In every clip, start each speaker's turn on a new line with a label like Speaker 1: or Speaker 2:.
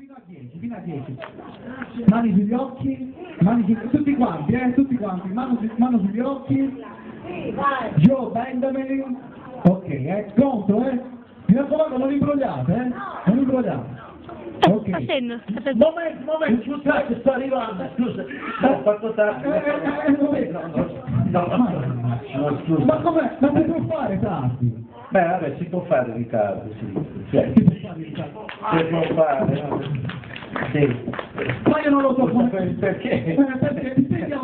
Speaker 1: Fino a 10. Mani sugli occhi, tutti quanti, mano sugli occhi. Joe Benjamin. Ok, contro, Mi raccomando, non imbrogliate, Non imbrogliate. Ok.
Speaker 2: Momento, scusa che sto arrivando, scusa. Ho fatto tardi. No, scusa.
Speaker 1: Ma com'è? Ma si può fare tardi?
Speaker 2: Beh, vabbè, si può fare ritardo, sì. Cioè,
Speaker 1: Si può fare ritardo.
Speaker 2: si può fare, no? Sì.
Speaker 1: Ma io non lo so
Speaker 2: perché?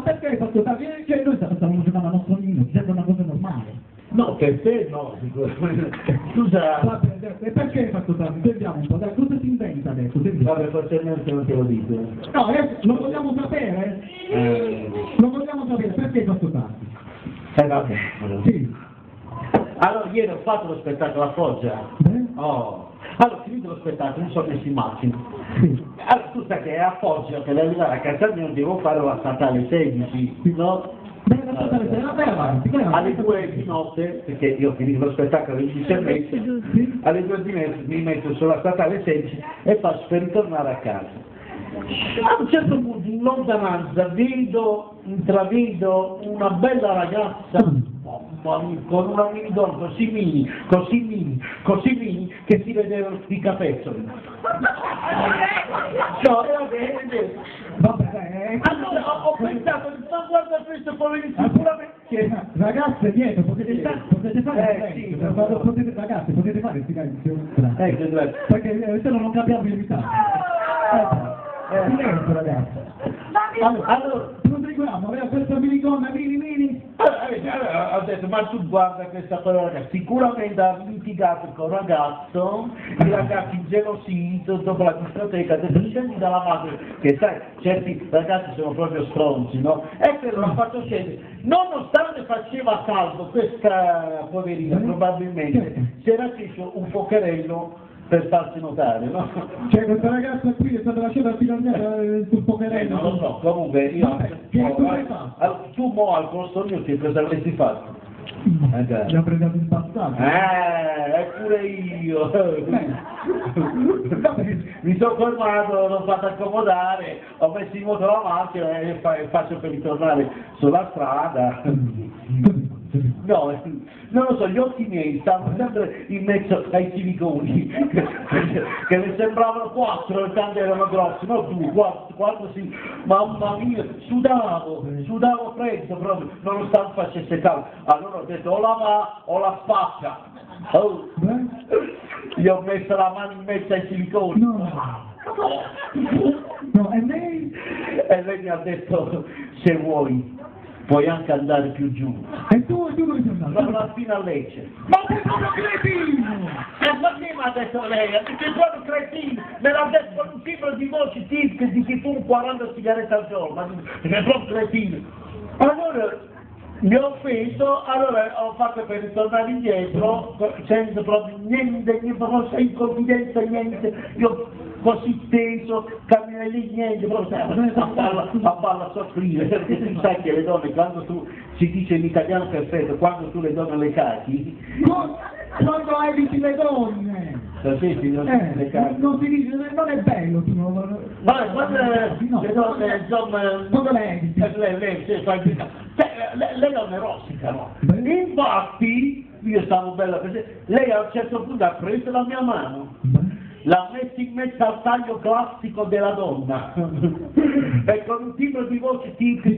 Speaker 1: Perché hai fatto tardi? Cioè, noi stavamo giocando al nostro minuto, sembra una cosa normale.
Speaker 2: No, per te no, sicuramente. Scusa.
Speaker 1: E perché hai fatto tardi? Sentiamo un po', dai, cosa si inventa adesso?
Speaker 2: Vabbè, forse non te lo dico.
Speaker 1: No, lo vogliamo sapere? Lo vogliamo sapere, perché hai fatto tardi?
Speaker 2: Vabbè.
Speaker 1: Sì.
Speaker 2: Allora, ieri ho fatto lo spettacolo a Foggia. Oh. Allora, finito lo spettacolo, mi sono messo in macchina.
Speaker 1: Sì.
Speaker 2: Allora, tu sai che è a Foggia, per arrivare a casa mia devo fare la statale 16, no? Alle 2 di notte, perché io ho finito lo spettacolo alle 10:30, alle 2 di mezzo mi metto sulla statale 16 e faccio per ritornare a casa. A un certo punto in lontananza intravedo una bella ragazza con una mini donna così mini, che si vedevano i capezzoli.
Speaker 1: Vabbè,
Speaker 2: allora ho pensato, ma guarda questo poverino, sicuramente...
Speaker 1: Ragazze dietro, potete fare
Speaker 2: sì,
Speaker 1: ragazze, potete fare il silenzio? Perché se no non capiamo il ritardo. Silenzio, ragazzi. Allora, proseguiamo, aveva questa minigonna, mini.
Speaker 2: Allora, ho detto, ma tu guarda questa ragazza, sicuramente ha litigato con il ragazzo, i ragazzi ingelosito dopo la discoteca, ha detto, scendi dalla madre, che sai, certi ragazzi sono proprio stronzi, no? E quello l'ha fatto scendere, nonostante faceva caldo, questa poverina probabilmente si era acceso un fuocherello per farsi notare, no?
Speaker 1: Cioè questa ragazza qui è stata lasciata a tirare sul pokerello?
Speaker 2: Non lo so, comunque io... tu mo al posto mio che cosa avresti fatto?
Speaker 1: L'ha presa in passato.
Speaker 2: Eppure io! Mi sono fermato, l'ho fatto accomodare, ho messo in moto la macchina e faccio per ritornare sulla strada. No, non lo so, gli occhi miei stavano sempre in mezzo ai siliconi, che mi sembravano 4 e tanti erano grossi, no 2, 4 sì, mamma mia, sudavo freddo proprio, nonostante facesse caldo. Allora ho detto o la va o la spacca. Oh. Gli ho messo la mano in mezzo ai siliconi.
Speaker 1: No, e lei?
Speaker 2: E lei mi ha detto, se vuoi puoi anche andare più giù.
Speaker 1: E tu dove sei andato?
Speaker 2: Fino a Lecce.
Speaker 1: Ma sei proprio cretino!
Speaker 2: Ma che mi ha detto lei? Ha detto sei proprio cretino! Me l'ha detto con un timbro di voce tipico di chi fumo 40 sigarette al giorno, ma sei proprio cretino! Allora mi ho offeso, allora ho fatto per ritornare indietro, senza proprio niente inconfidenza, niente, io così teso, camminare lì, niente, proprio a farla soffrire, perché tu sai che le donne, quando tu, si dice in italiano perfetto, quando tu le donne le cacchi,
Speaker 1: quando eviti le donne!
Speaker 2: Sapete, non
Speaker 1: si dice, non è bello, tu non...
Speaker 2: Vabbè, quando le donne, insomma...
Speaker 1: Quando le eviti?
Speaker 2: Lei non è rosica, no? Infatti, io stavo bella presente, lei a un certo punto ha preso la mia mano, l'ha messa in mezzo al taglio classico della donna, e con un timbro di voce tipico